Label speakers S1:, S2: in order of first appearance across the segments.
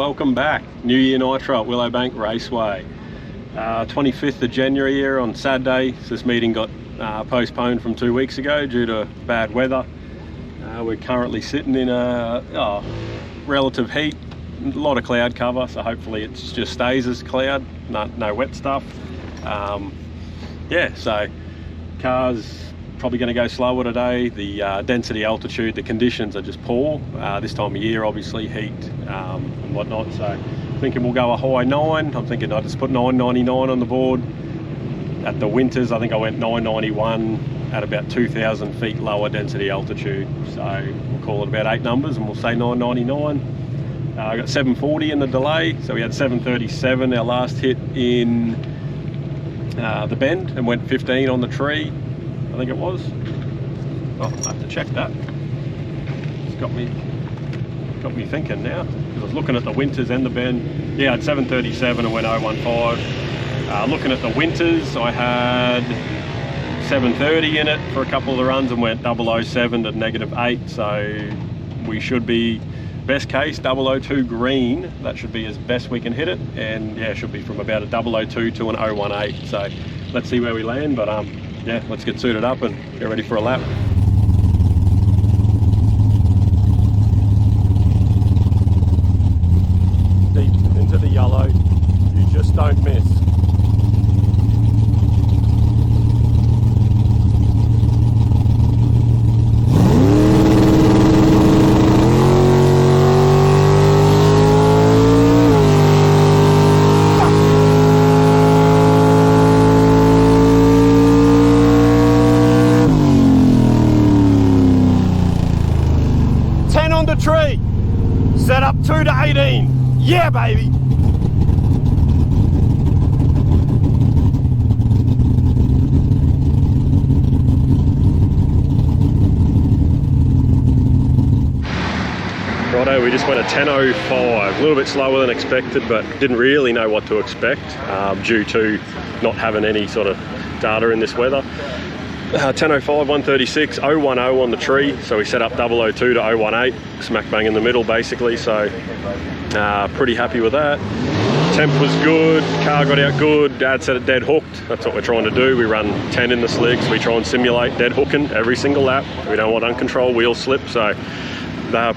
S1: welcome back. New Year Nitro at Willowbank Raceway. 25th of January here on Saturday. This meeting got postponed from 2 weeks ago due to bad weather. We're currently sitting in a relative heat, a lot of cloud cover, so hopefully it just stays as cloud, no wet stuff. So cars probably going to go slower today. The density, altitude, the conditions are just poor this time of year, obviously heat and whatnot. So I'm thinking we'll go a high 9. I'm thinking I just put 999 on the board. At the winters I think I went 991 at about 2,000 feet lower density altitude, so we'll call it about 8 numbers and we'll say 999. I got 740 in the delay, so we had 737 our last hit in the bend and went 15 on the tree, I think it was. Oh, I have to check that. It's got me thinking now, because I was looking at the winters and the bend. Yeah, I had 737 and went 015. Looking at the winters, I had 730 in it for a couple of the runs and went 007 to -8, so we should be, best case, 002 green. That should be as best we can hit it, and yeah, it should be from about a 002 to an 018. So let's see where we land, but yeah, let's get suited up and get ready for a lap. Deep into the yellow, you just don't miss. On the tree, set up 2 to 18. Yeah, baby. Righto, we just went a 10:05, a little bit slower than expected, but didn't really know what to expect due to not having any sort of data in this weather. 10:05, 136, 010 on the tree, so we set up 002 to 018, smack bang in the middle basically, so pretty happy with that. Temp was good, car got out good, Dad said it dead hooked. That's what we're trying to do. We run 10 in the slicks, we try and simulate dead hooking every single lap. We don't want uncontrolled wheel slip, so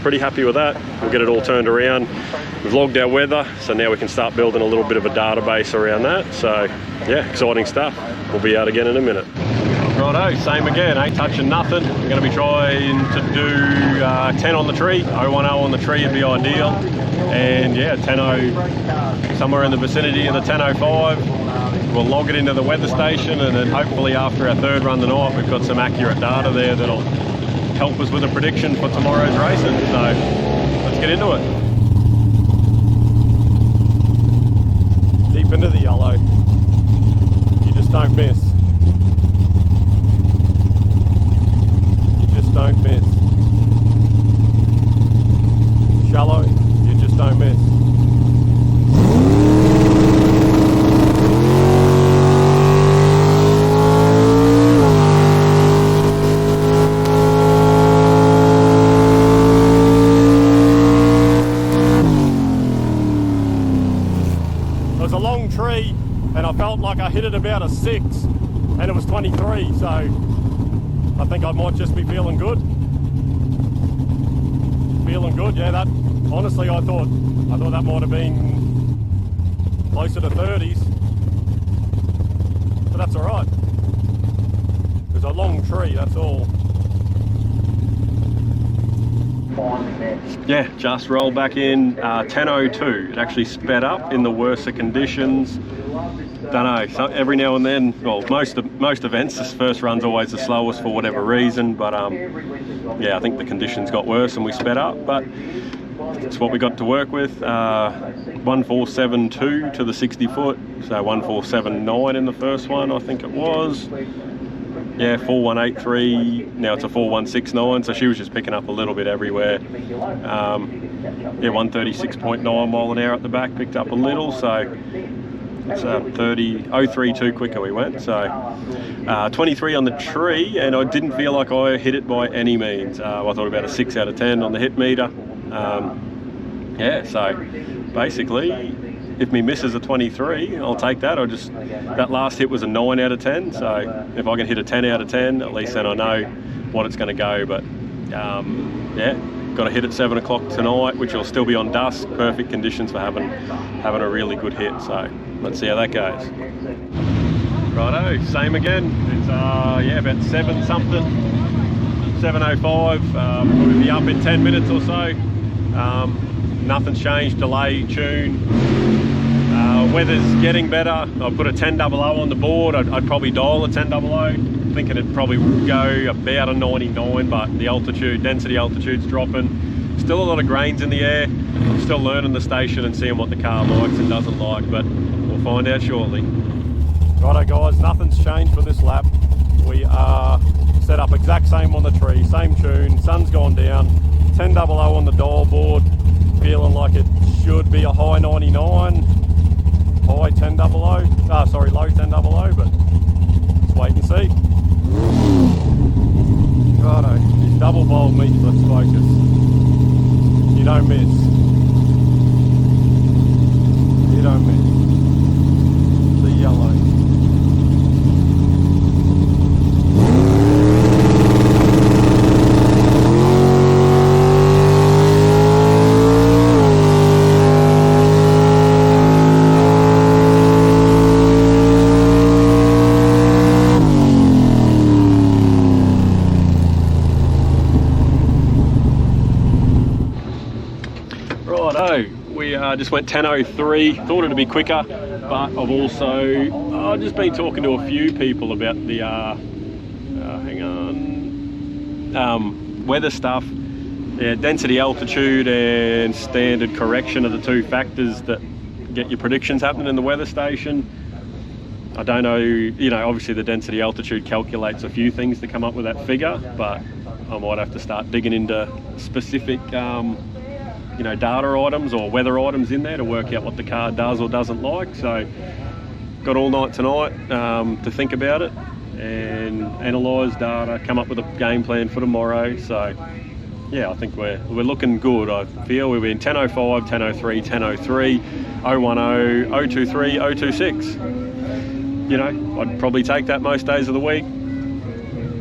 S1: pretty happy with that. We'll get it all turned around. We've logged our weather, so now we can start building a little bit of a database around that. So yeah, exciting stuff. We'll be out again in a minute. Righto, same again, ain't touching nothing. We're going to be trying to do 10 on the tree, 010 on the tree would be ideal. And yeah, 10:0, somewhere in the vicinity of the 10:05. We'll log it into the weather station, and then hopefully after our third run tonight, we've got some accurate data there that'll help us with a prediction for tomorrow's racing. So let's get into it. Deep into the yellow. You just don't miss. Don't miss. Shallow, you just don't miss. It was a long tree and I felt like I hit it about a 6 and it was 23, so I think I might just be feeling good. Feeling good, yeah, that, honestly I thought that might have been closer to 30s. But that's alright. There's a long tree, that's all. Yeah, just rolled back in 10:02. It actually sped up in the worst of conditions. Don't know, so every now and then, well, most events, this first run's always the slowest for whatever reason, but yeah, I think the conditions got worse and we sped up, but it's what we got to work with. 1472 to the 60 foot, so 1479 in the first one, I think it was. Yeah, 4183, now it's a 4169, so she was just picking up a little bit everywhere. Yeah, 136.9 mile an hour at the back, picked up a little, so it's 032 quicker we went. So 23 on the tree, and I didn't feel like I hit it by any means. I thought about a 6 out of 10 on the hit meter. Yeah, so basically, if me misses a 23, I'll take that. That last hit was a 9 out of 10, so if I can hit a 10 out of 10, at least then I know what it's going to go. But yeah, got to hit at 7 o'clock tonight, which will still be on dusk. Perfect conditions for having a really good hit. So let's see how that goes. Righto, same again. It's yeah, about 7 something, 7:05. We'll be up in 10 minutes or so. Nothing's changed. Delay, tune. Weather's getting better. I put a 1000 on the board. I'd probably dial a 1000, thinking it'd probably go about a 99, but the density altitude's dropping. Still a lot of grains in the air. I'm still learning the station and seeing what the car likes and doesn't like, but we'll find out shortly. Righto guys, nothing's changed for this lap. We are set up exact same on the tree, same tune, sun's gone down, 1000 on the dial board, feeling like it should be a high 99, high 1000, sorry, low 1000, but let's wait and see. Righto, these double bowl meat, let's focus. You don't miss. You don't miss. The yellow. Just went 10:03, thought it'd be quicker, but I've also just been talking to a few people about the weather stuff. Yeah, density, altitude and standard correction are the 2 factors that get your predictions happening in the weather station. I don't know, obviously the density altitude calculates a few things to come up with that figure, but I might have to start digging into specific data items or weather items in there to work out what the car does or doesn't like. So got all night tonight to think about it and analyse data, come up with a game plan for tomorrow. So yeah, I think we're looking good. I feel we've been 10:05, 10:03, 10:03, 010, 023, 026. I'd probably take that most days of the week.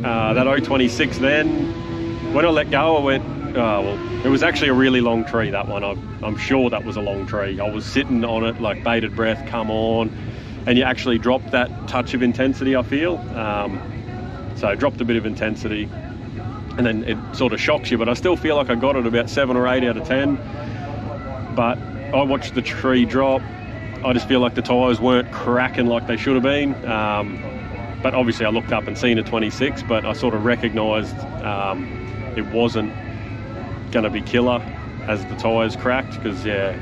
S1: That 026 then, when I let go, I went, it was actually a really long tree, that one. I'm sure that was a long tree. I was sitting on it like bated breath, come on, and you actually dropped that touch of intensity, I feel. So I dropped a bit of intensity and then it sort of shocks you, but I still feel like I got it about 7 or 8 out of 10. But I watched the tree drop. I just feel like the tyres weren't cracking like they should have been. But obviously I looked up and seen a 26, but I sort of recognised it wasn't going to be killer as the tyres cracked, because yeah,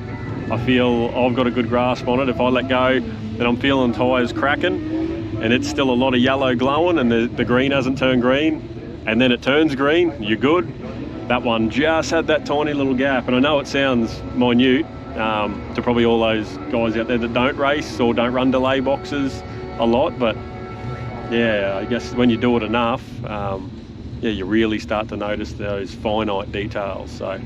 S1: I feel I've got a good grasp on it. If I let go, then I'm feeling tyres cracking and it's still a lot of yellow glowing and the green hasn't turned green, and then it turns green, you're good. That one just had that tiny little gap, and I know it sounds minute to probably all those guys out there that don't race or don't run delay boxes a lot, but yeah, I guess when you do it enough, yeah, you really start to notice those finite details. So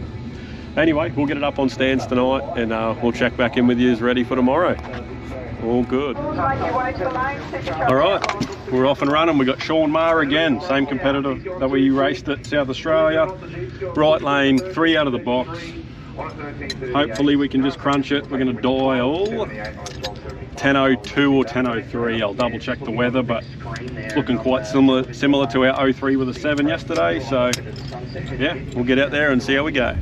S1: anyway, we'll get it up on stands tonight and we'll check back in with you as ready for tomorrow. All good. All right, we're off and running. We got Sean Maher again, same competitor that we raced at South Australia. Right lane, 3 out of the box. Hopefully we can just crunch it. We're going to dial 10:02 or 10:03. I'll double check the weather, but looking quite similar to our 03 with a 7 yesterday. So yeah, we'll get out there and see how we go.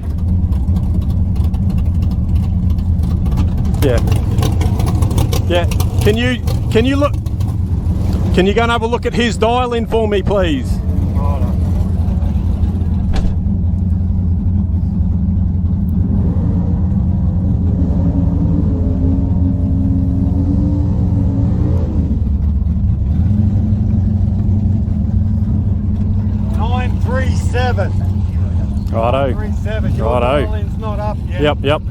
S1: Yeah. Can you look? Can you go and have a look at his dial in for me, please?
S2: 937.
S1: Righto.
S2: 937. Your dial-in's not up yet.
S1: Yep.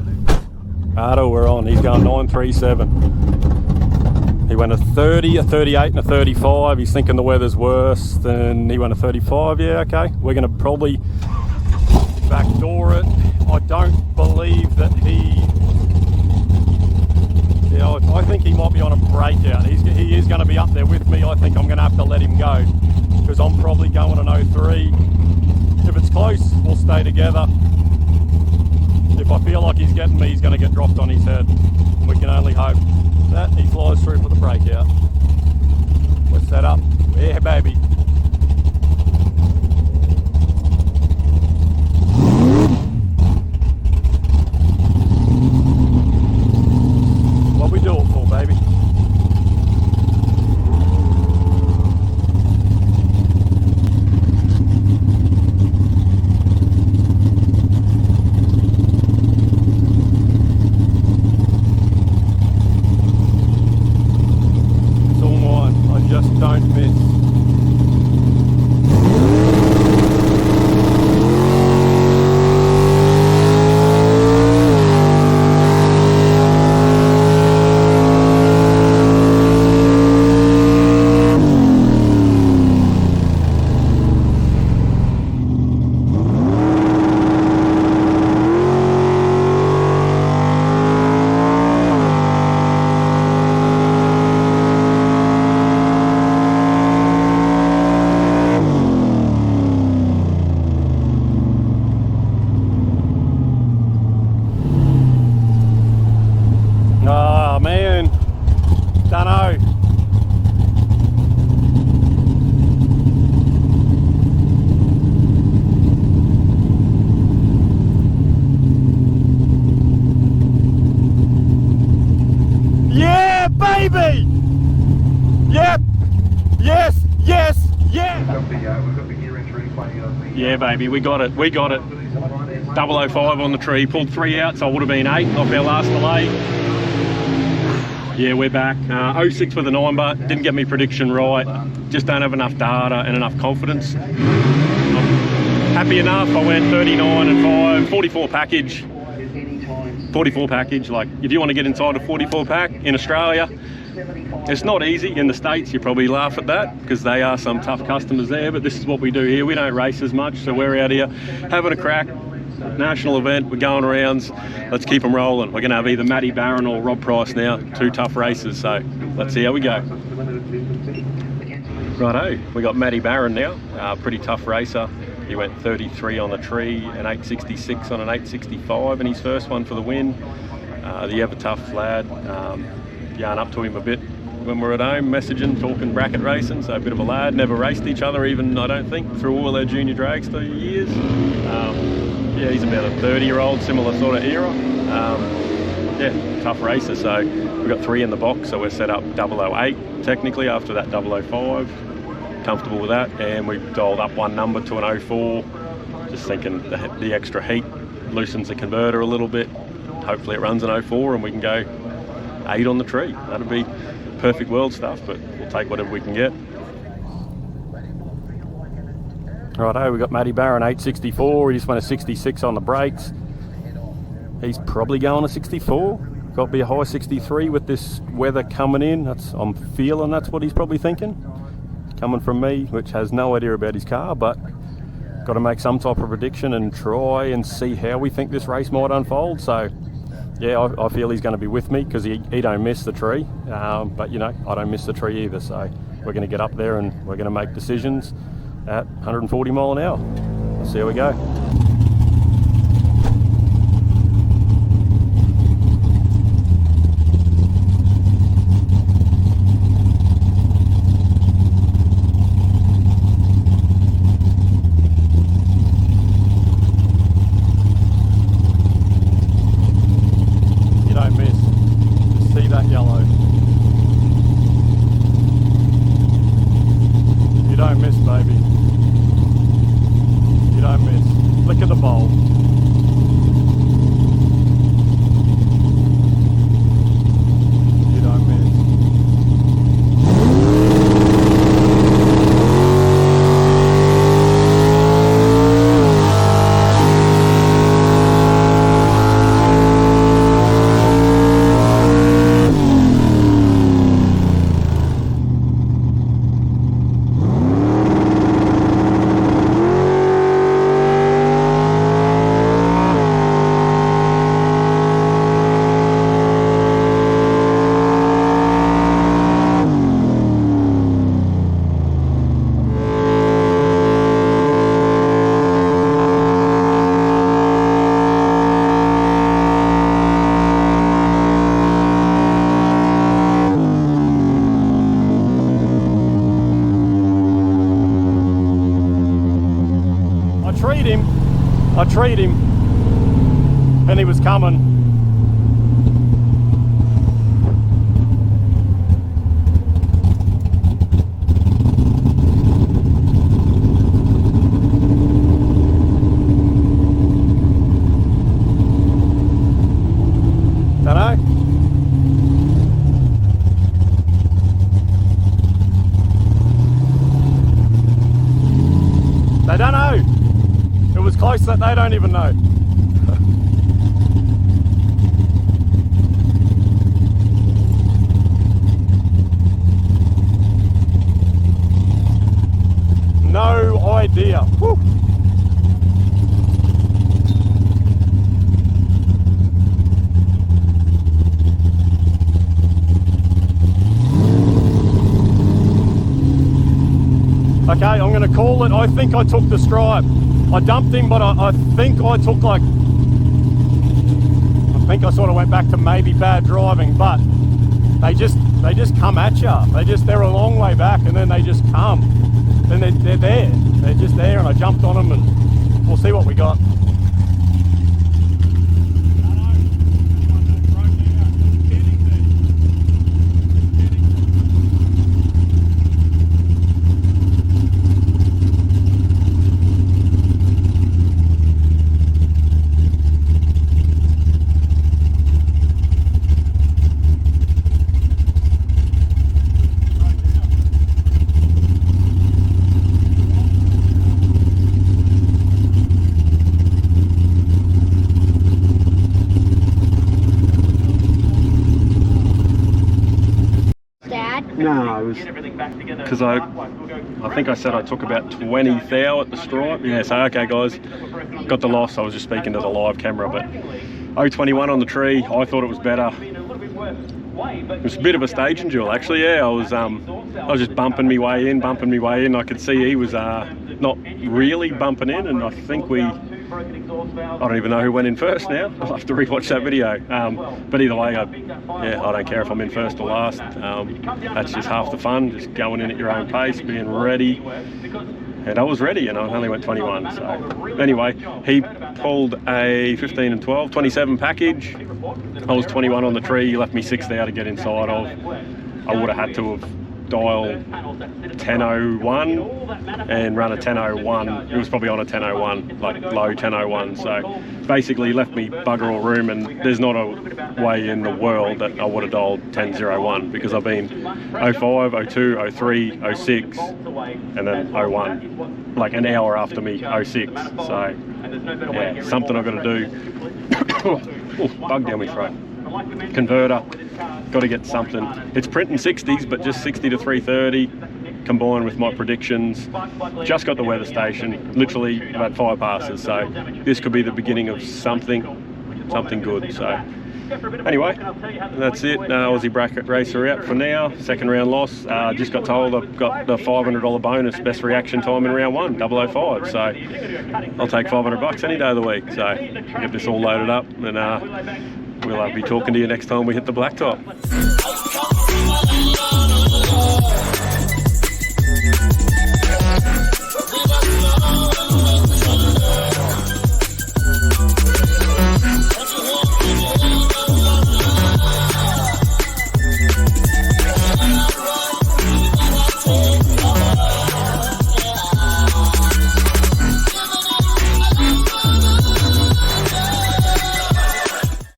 S1: Righto, we're on. He's going 937. He went a 30, a 38 and a 35. He's thinking the weather's worse. Then he went a 35. Yeah, okay. We're going to probably backdoor it. I don't believe that he think he might be on a breakout. He is going to be up there with me. I think I'm going to have to let him go because I'm probably going an 03. If it's close, we'll stay together. If I feel like he's getting me, he's going to get dropped on his head. We can only hope that he flies through for the breakout. We're set up. Yeah, baby. What we do it for, baby? It's all mine. I just don't miss. Oh man, dunno. Yeah, baby! Yep! Yes, yes, yeah! Yeah, baby, we got it, we got it. 005 on the tree, pulled 3 out, so I would have been 8 off our last delay. Yeah, we're back. 06 with a 9 bar, didn't get me prediction right. Just don't have enough data and enough confidence. I'm happy enough, I went 39 and 5, 44 package. 44 package, like if you want to get inside a 44 pack in Australia, it's not easy. In the States, you probably laugh at that because they are some tough customers there, but this is what we do here. We don't race as much, so we're out here having a crack. National event, we're going arounds, let's keep them rolling. We're going to have either Matty Barron or Rob Price now, 2 tough races, so let's see how we go. Righto, we got Matty Barron now, pretty tough racer. He went 33 on the tree, an 866 on an 865 in his first one for the win. The ever tough lad, yarn up to him a bit when we're at home, messaging, talking bracket racing, so a bit of a lad, never raced each other even, I don't think, through all our junior drags through years. Yeah, he's about a 30-year-old, similar sort of era. Yeah, tough racer. So we've got 3 in the box, so we're set up 008 technically after that 005. Comfortable with that, and we've dialed up 1 number to an 04. Just thinking the extra heat loosens the converter a little bit. Hopefully it runs an 04 and we can go 8 on the tree. That'd be perfect world stuff, but we'll take whatever we can get. Righto, we got Matty Barron 864. He just went a 66 on the brakes. He's probably going a 64. Got to be a high 63 with this weather coming in. I'm feeling that's what he's probably thinking. Coming from me, which has no idea about his car, but got to make some type of prediction and try and see how we think this race might unfold. So yeah, I feel he's going to be with me because he don't miss the tree. But you know, I don't miss the tree either. So we're going to get up there and we're going to make decisions at 140 mile an hour. Let's see how we go. You don't miss. Just see that yellow. You don't miss, baby. You don't miss. Flick it
S3: I treed him and he was coming. They don't know. It was close that they don't even know. No idea. Whew. Okay, I'm going to call it. I think I took the stripe. I dumped him, but I think I took like... I think I sort of went back to maybe bad driving, but they just come at you. They're a long way back and then they just come. Then they're there. They're just there and I jumped on them and we'll see what we got. No, it was because I think I said I took about 20 thou at the stripe. Yeah, so okay guys, got the loss. I was just speaking to the live camera, but 0.21 on the tree. I thought it was better. It was a bit of a staging duel actually. Yeah, I was just bumping me way in. I could see he was not really bumping in, and I think I don't even know who went in first now. I'll have to rewatch that video. But either way, I don't care if I'm in first or last. That's just half the fun, just going in at your own pace, being ready. And I was ready, and I only went 21. So anyway, he pulled a 15 and 12, 27 package. I was 21 on the tree. He left me 6 there to get inside of. I would have had to have dialed 10.01 and run a 10.01. It was probably on a 10.01, like low 10.01. So basically left me bugger all room, and there's not a way in the world that I would have dialed 10.01 because I've been 05, 02, 03, 06 and then 01, like an hour after me 06. So yeah, something I've got to do. Oh, bug down my throat. Converter, got to get something. It's printing 60s, but just 60 to 330 combined with my predictions. Just got the weather station, literally about 5 passes, so this could be the beginning of something good. So anyway, that's it. Aussie bracket racer out for now. Second round loss. Just got told I've got the $500 bonus, best reaction time in round 1, 005. So I'll take $500 any day of the week. So get this all loaded up, and we'll be talking to you next time we hit the blacktop.